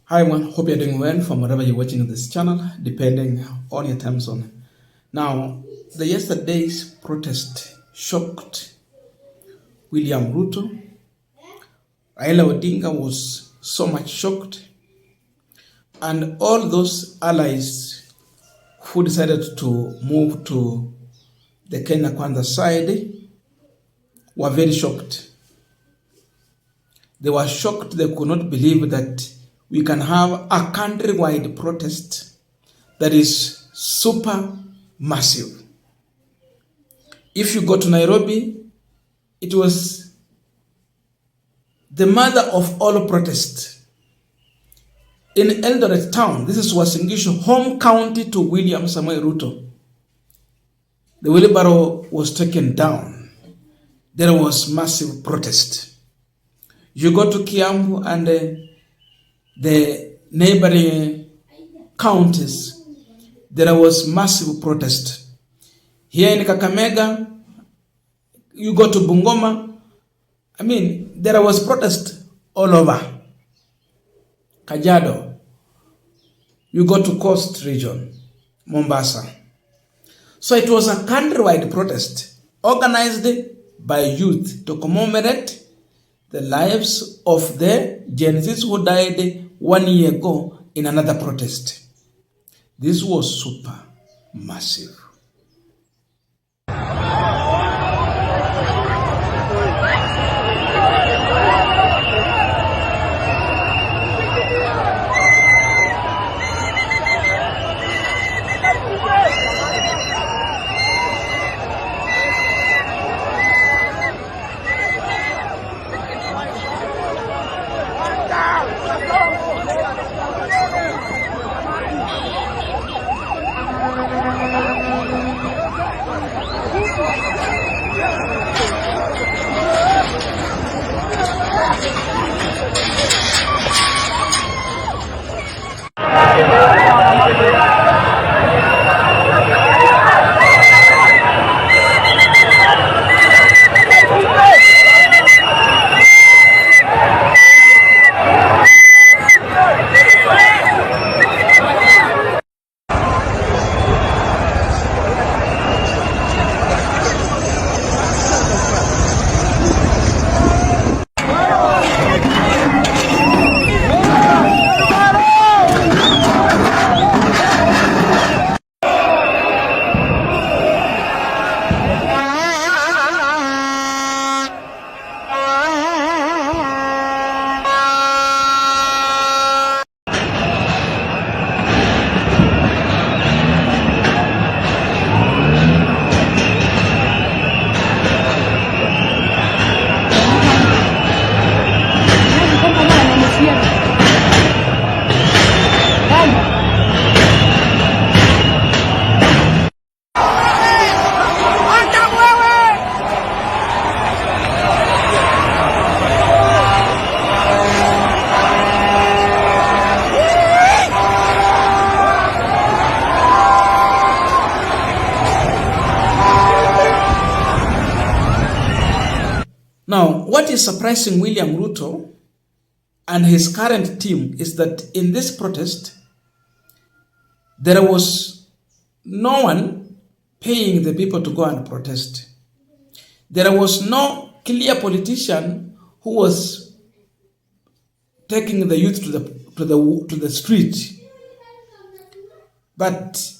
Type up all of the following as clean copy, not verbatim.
Hi everyone, hope you're doing well from wherever you're watching this channel, depending on your time zone. Now, the yesterday's protest shocked William Ruto. Raila Odinga was so much shocked, and all those allies who decided to move to the Kenya Kwanza side were very shocked. They were shocked, they could not believe that we can have a countrywide protest that is super massive. If you go to Nairobi, it was the mother of all protests. In Eldoret town, this is Uasin Gishu, home county to William Samoei Ruto, the wheelbarrow was taken down. There was massive protest. You go to Kiambu and the neighboring counties, there was massive protest. Here in Kakamega, you go to Bungoma, there was protest all over. Kajiado, you go to Coast Region, Mombasa. So it was a countrywide protest organized by youth to commemorate the lives of the Gen Zs who died 1 year ago in another protest. This was super massive. Now, what is surprising William Ruto and his current team is that in this protest, there was no one paying the people to go and protest. There was no clear politician who was taking the youth to the street. But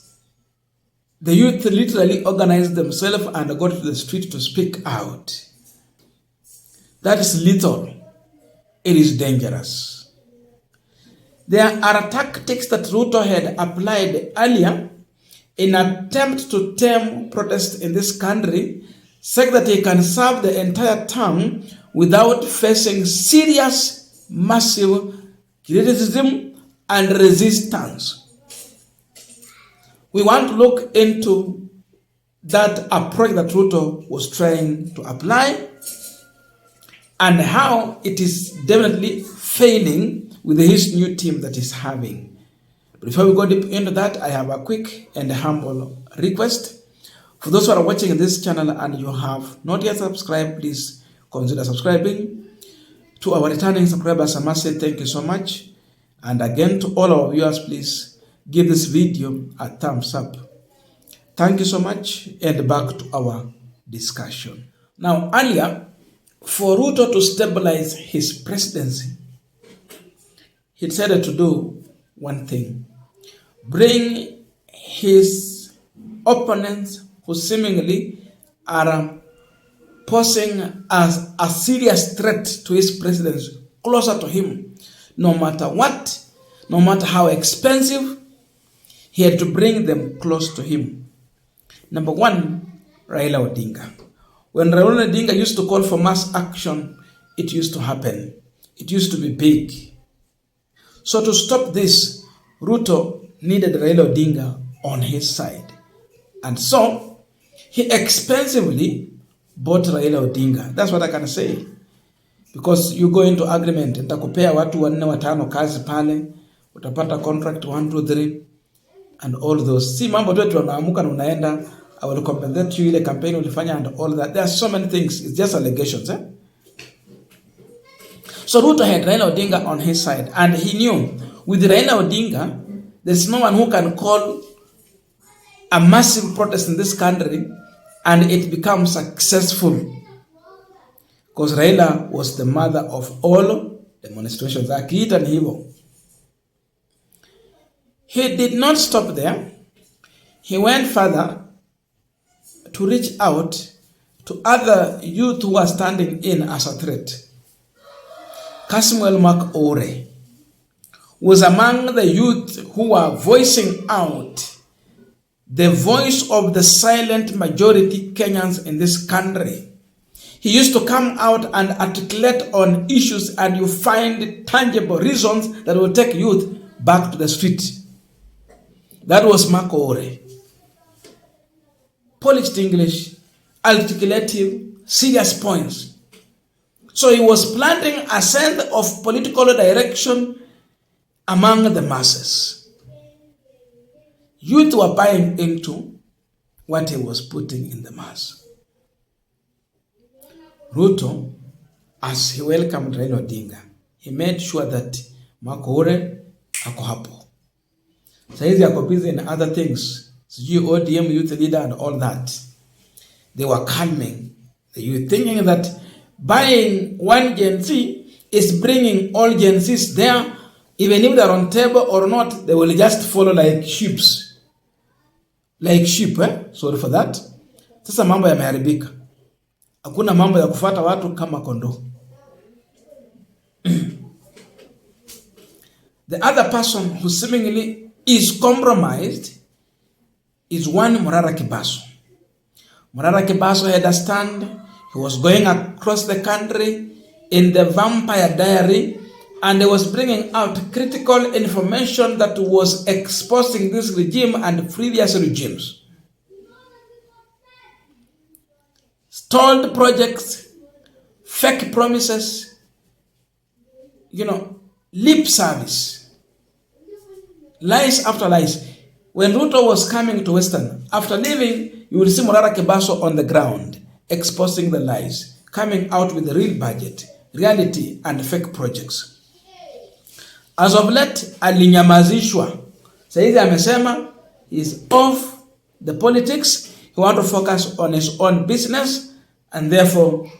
the youth literally organized themselves and got to the street to speak out. That is lethal. It is dangerous. There are tactics that Ruto had applied earlier in an attempt to tame protest in this country, such that he can serve the entire term without facing serious, massive criticism and resistance. We want to look into that approach that Ruto was trying to apply and how it is definitely failing with his new team that he's having. But before we go deep into that, I have a quick and humble request. For those who are watching this channel and you have not yet subscribed, please consider subscribing. To our returning subscribers, I must say thank you so much. And again, to all our viewers, please give this video a thumbs up. Thank you so much, and back to our discussion. Now, earlier, for Ruto to stabilize his presidency, he decided to do one thing: bring his opponents, who seemingly are posing as a serious threat to his presidency, closer to him. No matter what, no matter how expensive, he had to bring them close to him. Number one, Raila Odinga. When Raila Odinga used to call for mass action, it used to happen. It used to be big. So to stop this, Ruto needed Raila Odinga on his side. And so, he expensively bought Raila Odinga. That's what I can say. Because you go into agreement, nitakupea watu 4-5 kazi pale, utapata contract 1, 2, 3, and all those. Si mambo tu tunaamuka na unaenda, I will compensate you, ile campaign ulifanya and all that. There are so many things. It's just allegations. So Ruto had Raila Odinga on his side, and he knew with Raila Odinga, there's no one who can call a massive protest in this country and it becomes successful. Because Raila was the mother of all demonstrations. Akiita ni hivyo. He did not stop there. He went further to reach out to other youth who are standing in as a threat. Kasmuel Makore was among the youth who were voicing out the voice of the silent majority Kenyans in this country. He used to come out and articulate on issues, and you find tangible reasons that will take youth back to the street. That was Makore. Polished English, articulative, serious points. So he was planting a sense of political direction among the masses. Youth were buying into what he was putting in the mass. Ruto, as he welcomed Raila Odinga, he made sure that Makore ako hapo. Saizi ako busy in other things. Sijui ODM youth leader and all that. They were calming the youth, thinking that buying one Gen Z is bringing all Gen Zs there. Even if they're on table or not, they will just follow like sheep. Like sheep, Sorry for that. Sasa mambo yameharibika. Hakuna mambo ya kufuata watu kama kondoo. The other person who seemingly is compromised is one Morara Kibaso. Morara Kibaso had a stand. He was going across the country in the Vampire Diary, and he was bringing out critical information that was exposing this regime and previous regimes. Stalled projects, fake promises, lip service, lies after lies. When Ruto was coming to Western, after leaving, you will see Morara Kibaso on the ground, exposing the lies, coming out with the real budget, reality, and fake projects. As of late, alinyamazishwa. Saizi amesema he's off the politics. He wants to focus on his own business, and therefore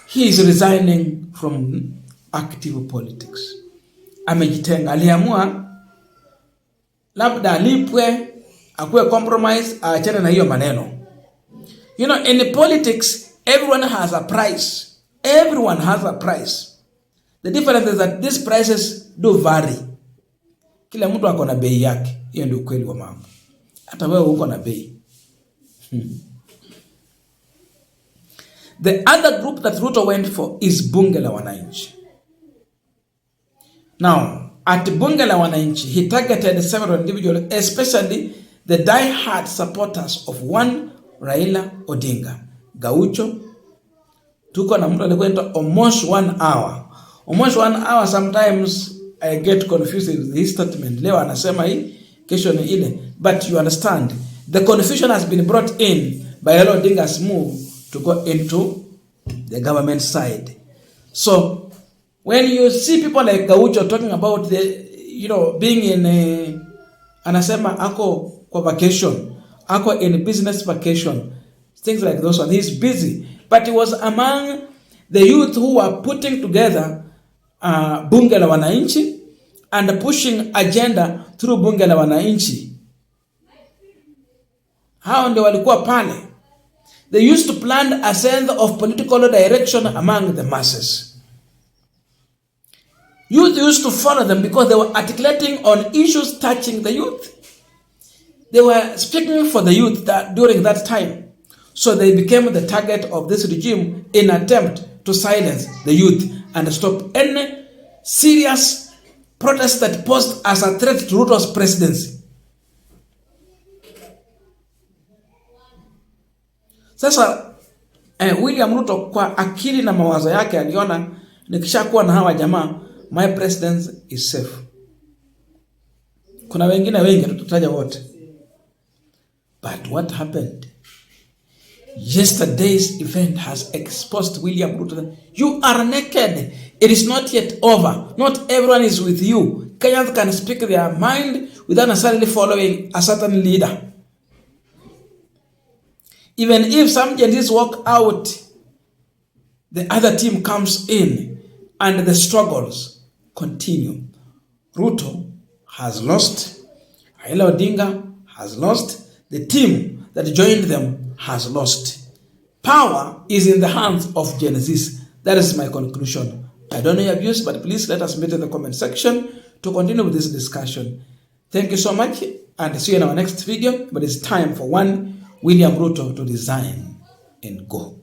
he is resigning from active politics. Amejitenga. Aliamua labda alipwe, akuwe compromise, aachane na hiyo maneno. In politics, everyone has a price. Everyone has a price. The difference is that these prices do vary. Kila mtu ako na bei yake. Hiyo ndio ukweli wa mambo. Hata wewe uko na bei. The other group that Ruto went for is Bunge la Wananchi. Now, at Bunge la Wananchi, he targeted several individuals, especially the die-hard supporters of one Raila Odinga. Gaucho, tuko na mtu alikuwa almost 1 hour. Almost 1 hour, sometimes I get confused with his statement. Leo anasema hii, kesho ni ile. But you understand, the confusion has been brought in by Raila Odinga's move to go into the government side. So, when you see people like Gaucho talking about the being in anasema ako kwa vacation, ako in business vacation, things like those ones. He's busy, but he was among the youth who were putting together bunge la wananchi and pushing agenda through bunge la wananchi. Hao ndio walikuwa pale. They used to plan a sense of political direction among the masses. Youth used to follow them because they were articulating on issues touching the youth. They were speaking for the youth during that time. So they became the target of this regime in an attempt to silence the youth and stop any serious protest that posed as a threat to Ruto's presidency. Sasa William Ruto kwa akili na mawazo yake aliona nikishakuwa na hawa jamaa, my president is safe. Kuna wengine wengi tutataja wote. But what happened? Yesterday's event has exposed William Ruto. You are naked. It is not yet over. Not everyone is with you. Kenyans can speak their mind without necessarily following a certain leader. Even if some Gen-Zs walk out, the other team comes in and the struggles continue. Ruto has lost. Raila Odinga has lost. The team that joined them has lost. Power is in the hands of Gen-Zs. That is my conclusion. I don't know your views, but please let us meet in the comment section to continue with this discussion. Thank you so much, and see you in our next video. But it's time for one William Ruto to resign and go.